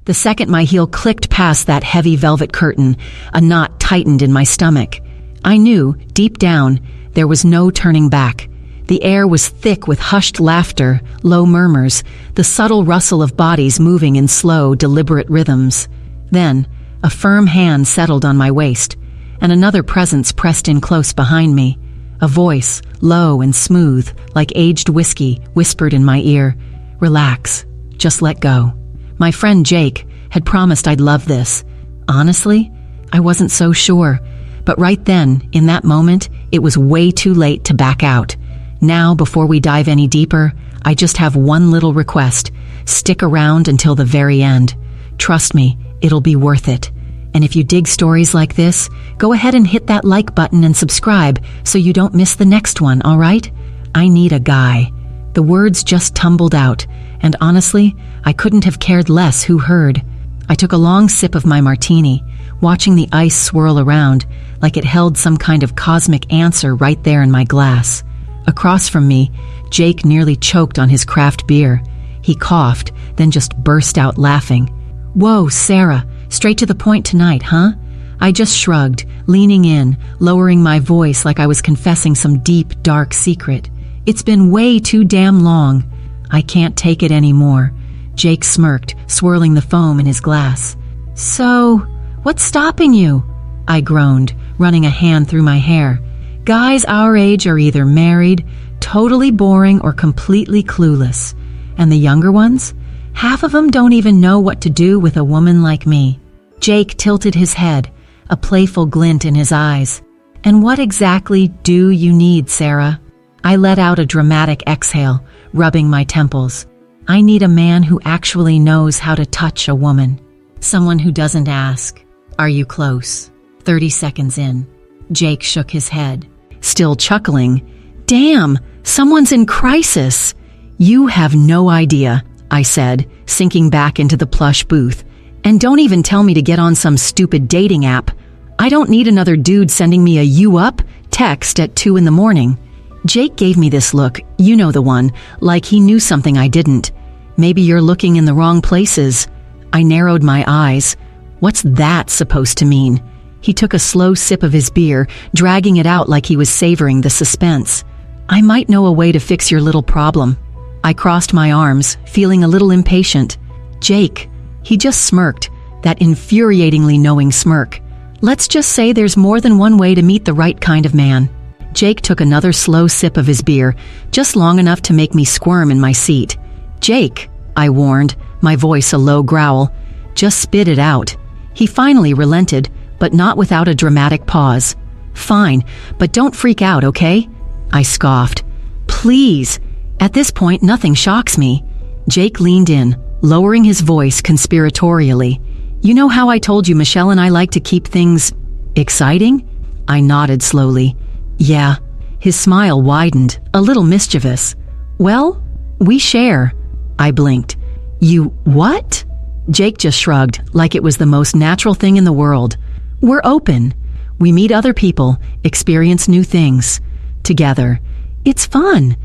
The second my heel clicked past that heavy velvet curtain, a knot tightened in my stomach. I knew, deep down, there was no turning back. The air was thick with hushed laughter, low murmurs, the subtle rustle of bodies moving in slow, deliberate rhythms. Then, a firm hand settled on my waist, and another presence pressed in close behind me. A voice, low and smooth, like aged whiskey, whispered in my ear, "Relax, just let go." My friend Jake had promised I'd love this. Honestly, I wasn't so sure. But right then, in that moment, it was way too late to back out. Now, before we dive any deeper, I just have one little request. Stick around until the very end. Trust me, it'll be worth it. And if you dig stories like this, go ahead and hit that like button and subscribe so you don't miss the next one, all right? I need a guy. The words just tumbled out, and honestly, I couldn't have cared less who heard. I took a long sip of my martini, watching the ice swirl around like it held some kind of cosmic answer right there in my glass. Across from me, Jake nearly choked on his craft beer. He coughed, then just burst out laughing. "Whoa, Sarah, straight to the point tonight, huh?" I just shrugged, leaning in, lowering my voice like I was confessing some deep, dark secret. "It's been way too damn long. I can't take it anymore." Jake smirked, swirling the foam in his glass. "So, what's stopping you?" I groaned, running a hand through my hair. "Guys our age are either married, totally boring, or completely clueless. And the younger ones? Half of them don't even know what to do with a woman like me." Jake tilted his head, a playful glint in his eyes. "And what exactly do you need, Sarah?" I let out a dramatic exhale, rubbing my temples. "I need a man who actually knows how to touch a woman. Someone who doesn't ask, 'Are you close?' 30 seconds in." Jake shook his head, still chuckling. "Damn, someone's in crisis." "You have no idea," I said, sinking back into the plush booth. "And don't even tell me to get on some stupid dating app. I don't need another dude sending me a "you up" text at 2 in the morning." Jake gave me this look, you know the one, like he knew something I didn't. "Maybe you're looking in the wrong places." I narrowed my eyes. What's that supposed to mean? He took a slow sip of his beer, dragging it out like he was savoring the suspense. "I might know a way to fix your little problem." I crossed my arms, feeling a little impatient. "Jake," he just smirked, that infuriatingly knowing smirk. "Let's just say there's more than one way to meet the right kind of man." Jake took another slow sip of his beer, just long enough to make me squirm in my seat. "Jake," I warned, my voice a low growl. "Just spit it out." He finally relented, but not without a dramatic pause. "Fine, but don't freak out, okay?" I scoffed. "Please." At this point, nothing shocks me. Jake leaned in, lowering his voice conspiratorially. "You know how I told you Michelle and I like to keep things exciting?" I nodded slowly. "Yeah." His smile widened, a little mischievous. "Well, we share." I blinked. "You what?" Jake just shrugged, like it was the most natural thing in the world. "We're open. We meet other people, experience new things. Together. It's fun."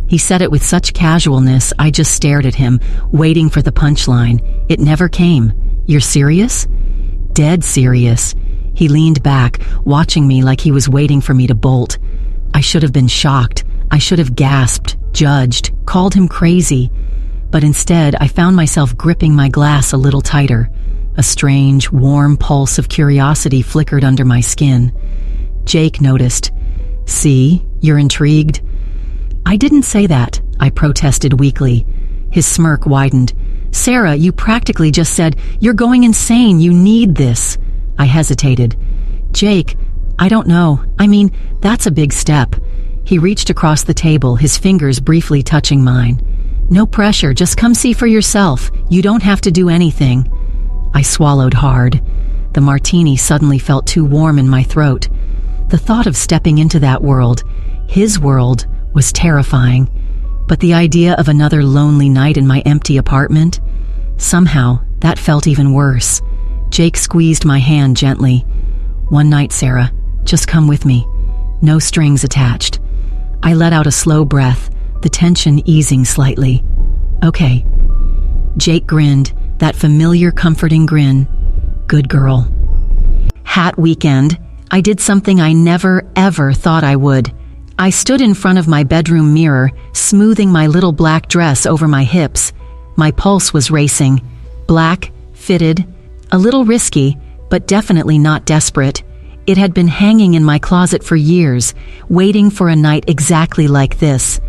He said it with such casualness, I just stared at him, waiting for the punchline. It never came. "You're serious?" "Dead serious." He leaned back, watching me like he was waiting for me to bolt. I should have been shocked. I should have gasped, judged, called him crazy. But instead, I found myself gripping my glass a little tighter. A strange, warm pulse of curiosity flickered under my skin. Jake noticed. "See, you're intrigued?" "I didn't say that," I protested weakly. His smirk widened. "Sarah, you practically just said, 'You're going insane, you need this.'" I hesitated. "Jake, I don't know. I mean, that's a big step." He reached across the table, his fingers briefly touching mine. "No pressure, just come see for yourself. You don't have to do anything." I swallowed hard. The martini suddenly felt too warm in my throat. The thought of stepping into that world, his world, was terrifying. But the idea of another lonely night in my empty apartment, somehow, that felt even worse. Jake squeezed my hand gently. "One night, Sarah. Just come with me. No strings attached." I let out a slow breath, the tension easing slightly. "Okay." Jake grinned, that familiar comforting grin. Good girl. Hat weekend, I did something I never ever thought I would. I stood in front of my bedroom mirror, smoothing my little black dress over my hips. My pulse was racing. Black, fitted, a little risky, but definitely not desperate. It had been hanging in my closet for years, waiting for a night exactly like this.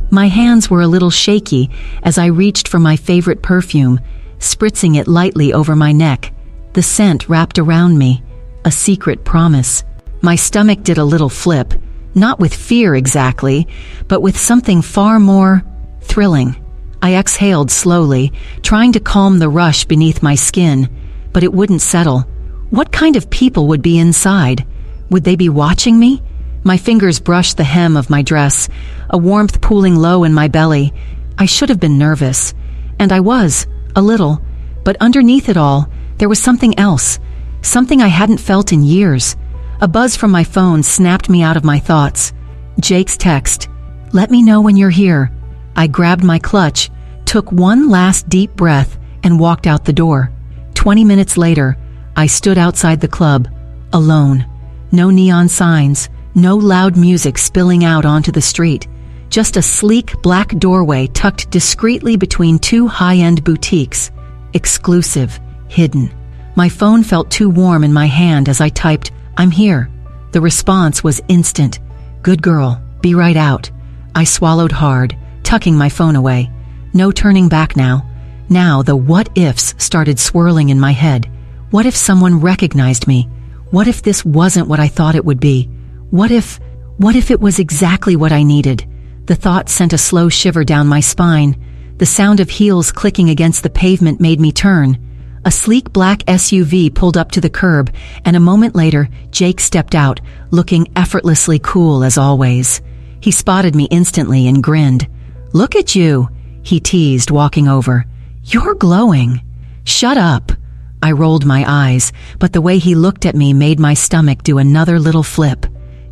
My hands were a little shaky as I reached for my favorite perfume, spritzing it lightly over my neck. The scent wrapped around me, a secret promise. My stomach did a little flip, not with fear exactly, but with something far more thrilling. I exhaled slowly, trying to calm the rush beneath my skin, but it wouldn't settle. What kind of people would be inside? Would they be watching me? My fingers brushed the hem of my dress, a warmth pooling low in my belly. I should have been nervous, and I was, a little, but underneath it all, there was something else, something I hadn't felt in years. A buzz from my phone snapped me out of my thoughts. Jake's text. "Let me know when you're here." I grabbed my clutch, took one last deep breath, and walked out the door. 20 minutes later, I stood outside the club, alone. No neon signs, no loud music spilling out onto the street. Just a sleek black doorway tucked discreetly between two high-end boutiques. Exclusive, hidden. My phone felt too warm in my hand as I typed, "I'm here." The response was instant. "Good girl, be right out." I swallowed hard, tucking my phone away. No turning back now. Now the what-ifs started swirling in my head. What if someone recognized me? What if this wasn't what I thought it would be? What if it was exactly what I needed? The thought sent a slow shiver down my spine. The sound of heels clicking against the pavement made me turn. A sleek black SUV pulled up to the curb, and a moment later, Jake stepped out, looking effortlessly cool as always. He spotted me instantly and grinned. "Look at you," he teased, walking over. "You're glowing." "Shut up." I rolled my eyes, but the way he looked at me made my stomach do another little flip.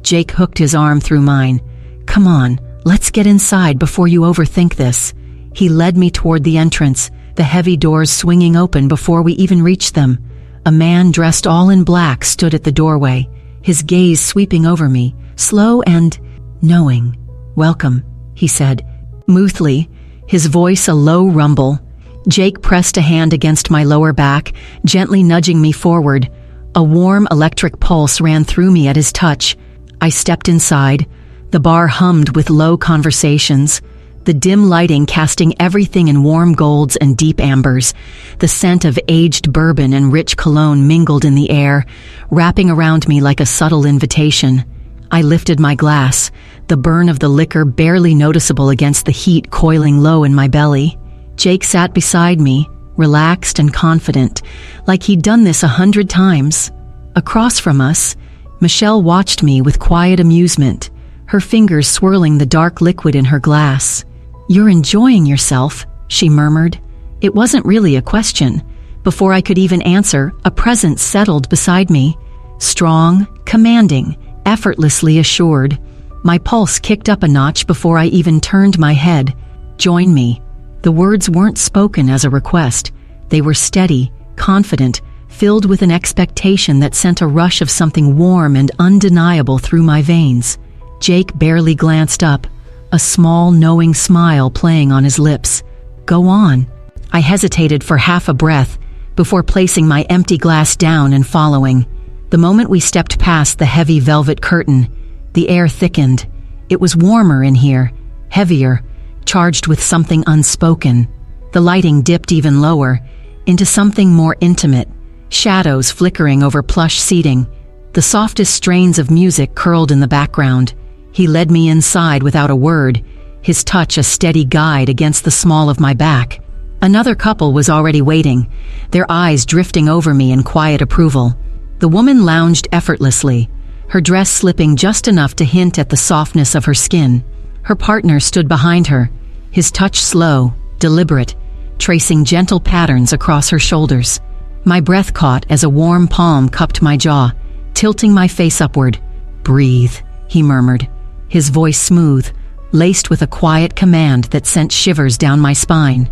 Jake hooked his arm through mine. "Come on, let's get inside before you overthink this." He led me toward the entrance, the heavy doors swinging open before we even reached them. A man dressed all in black stood at the doorway, his gaze sweeping over me, slow and knowing. "Welcome," he said, smoothly, his voice a low rumble. Jake pressed a hand against my lower back, gently nudging me forward. A warm electric pulse ran through me at his touch. I stepped inside. The bar hummed with low conversations, the dim lighting casting everything in warm golds and deep ambers. The scent of aged bourbon and rich cologne mingled in the air, wrapping around me like a subtle invitation. I lifted my glass, the burn of the liquor barely noticeable against the heat coiling low in my belly. Jake sat beside me, relaxed and confident, like he'd done this 100 times. Across from us, Michelle watched me with quiet amusement, her fingers swirling the dark liquid in her glass. "You're enjoying yourself," she murmured. It wasn't really a question. Before I could even answer, a presence settled beside me. Strong, commanding, effortlessly assured. My pulse kicked up a notch before I even turned my head. "Join me." The words weren't spoken as a request. They were steady, confident, filled with an expectation that sent a rush of something warm and undeniable through my veins. Jake barely glanced up, a small, knowing smile playing on his lips. "Go on." I hesitated for half a breath before placing my empty glass down and following. The moment we stepped past the heavy velvet curtain, the air thickened. It was warmer in here, heavier, charged with something unspoken. The lighting dipped even lower, into something more intimate, shadows flickering over plush seating. The softest strains of music curled in the background. He led me inside without a word, his touch a steady guide against the small of my back. Another couple was already waiting, their eyes drifting over me in quiet approval. The woman lounged effortlessly, her dress slipping just enough to hint at the softness of her skin. Her partner stood behind her, his touch slow, deliberate, tracing gentle patterns across her shoulders. My breath caught as a warm palm cupped my jaw, tilting my face upward. "Breathe," he murmured, his voice smooth, laced with a quiet command that sent shivers down my spine.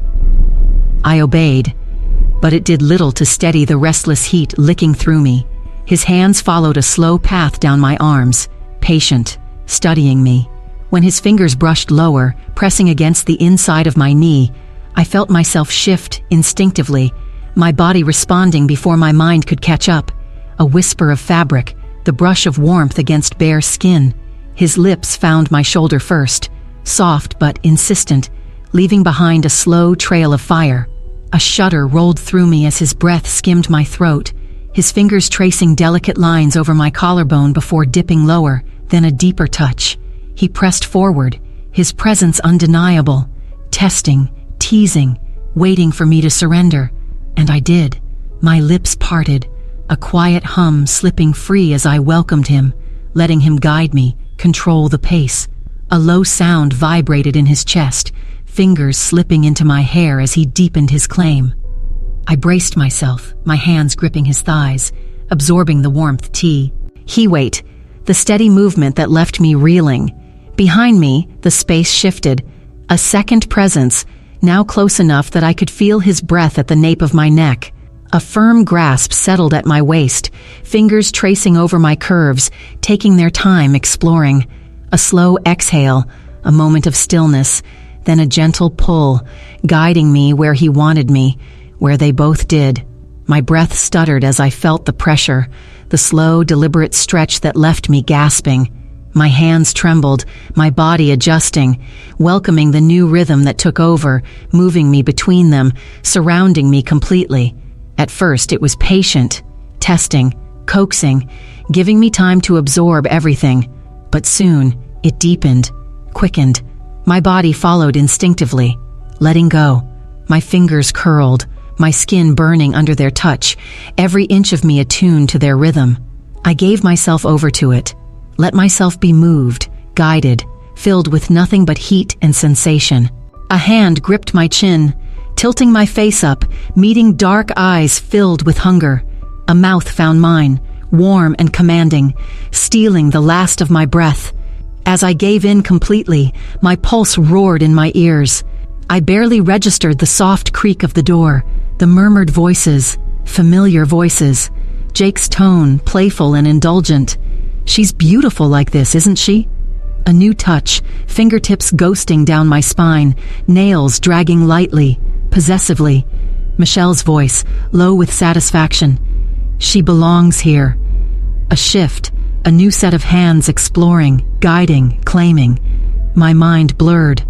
I obeyed. but it did little to steady the restless heat licking through me. His hands followed a slow path down my arms, patient, studying me. When his fingers brushed lower, pressing against the inside of my knee, I felt myself shift instinctively, my body responding before my mind could catch up. A whisper of fabric, the brush of warmth against bare skin. His lips found my shoulder first, soft but insistent, leaving behind a slow trail of fire. A shudder rolled through me as his breath skimmed my throat, his fingers tracing delicate lines over my collarbone before dipping lower, then a deeper touch. He pressed forward, his presence undeniable, testing, teasing, waiting for me to surrender. And I did. My lips parted, a quiet hum slipping free as I welcomed him, letting him guide me, control the pace. A low sound vibrated in his chest, fingers slipping into my hair as he deepened his claim. I braced myself, my hands gripping his thighs, absorbing the warmth. He wait, the steady movement that left me reeling. Behind me, the space shifted, a second presence, now close enough that I could feel his breath at the nape of my neck. A firm grasp settled at my waist, fingers tracing over my curves, taking their time exploring. A slow exhale, a moment of stillness, then a gentle pull, guiding me where he wanted me, where they both did. My breath stuttered as I felt the pressure, the slow, deliberate stretch that left me gasping. My hands trembled, my body adjusting, welcoming the new rhythm that took over, moving me between them, surrounding me completely. At first it was patient, testing, coaxing, giving me time to absorb everything. But soon, it deepened, quickened. My body followed instinctively, letting go. My fingers curled, my skin burning under their touch, every inch of me attuned to their rhythm. I gave myself over to it, let myself be moved, guided, filled with nothing but heat and sensation. A hand gripped my chin, tilting my face up, meeting dark eyes filled with hunger. A mouth found mine, warm and commanding, stealing the last of my breath. As I gave in completely, my pulse roared in my ears. I barely registered the soft creak of the door, the murmured voices, familiar voices. Jake's tone, playful and indulgent. "She's beautiful like this, isn't she?" A new touch, fingertips ghosting down my spine, nails dragging lightly, possessively. Michelle's voice, low with satisfaction. "She belongs here." A shift, a new set of hands exploring, guiding, claiming. My mind blurred.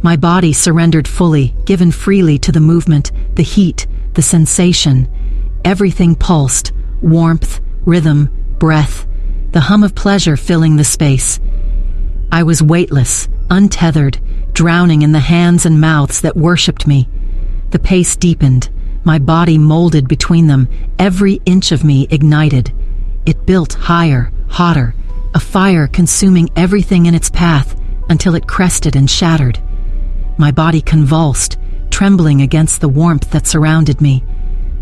My body surrendered fully, given freely to the movement, the heat, the sensation. Everything pulsed, warmth, rhythm, breath, the hum of pleasure filling the space. I was weightless, untethered, drowning in the hands and mouths that worshipped me. The pace deepened, my body molded between them, every inch of me ignited. It built higher, hotter, a fire consuming everything in its path until it crested and shattered. My body convulsed, trembling against the warmth that surrounded me.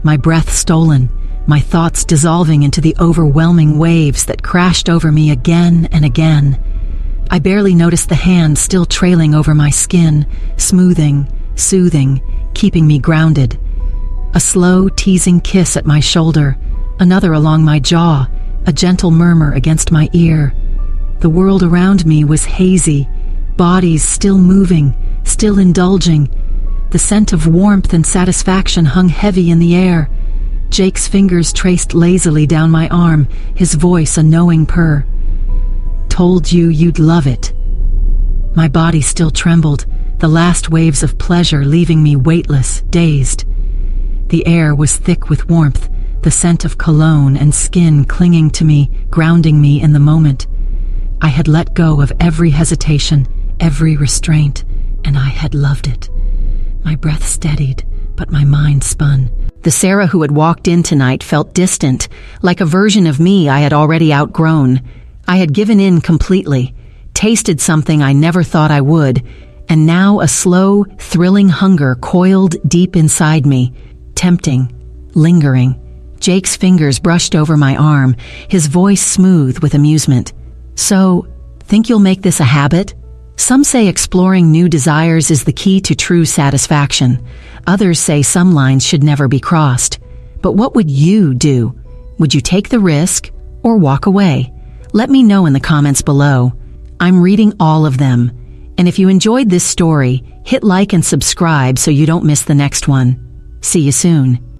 My breath stolen, my thoughts dissolving into the overwhelming waves that crashed over me again and again. I barely noticed the hand still trailing over my skin, smoothing, soothing, keeping me grounded. A slow, teasing kiss at my shoulder, another along my jaw, a gentle murmur against my ear. The world around me was hazy, bodies still moving, still indulging. The scent of warmth and satisfaction hung heavy in the air. Jake's fingers traced lazily down my arm, his voice a knowing purr. "Told you you'd love it." My body still trembled, the last waves of pleasure leaving me weightless, dazed. The air was thick with warmth, the scent of cologne and skin clinging to me, grounding me in the moment. I had let go of every hesitation, every restraint, and I had loved it. My breath steadied, but my mind spun. The Sarah who had walked in tonight felt distant, like a version of me I had already outgrown. I had given in completely, tasted something I never thought I would, and now a slow, thrilling hunger coiled deep inside me, tempting, lingering. Jake's fingers brushed over my arm, his voice smooth with amusement. "So, think you'll make this a habit?" Some say exploring new desires is the key to true satisfaction. Others say some lines should never be crossed. But what would you do? Would you take the risk or walk away? Let me know in the comments below. I'm reading all of them. And if you enjoyed this story, hit like and subscribe so you don't miss the next one. See you soon.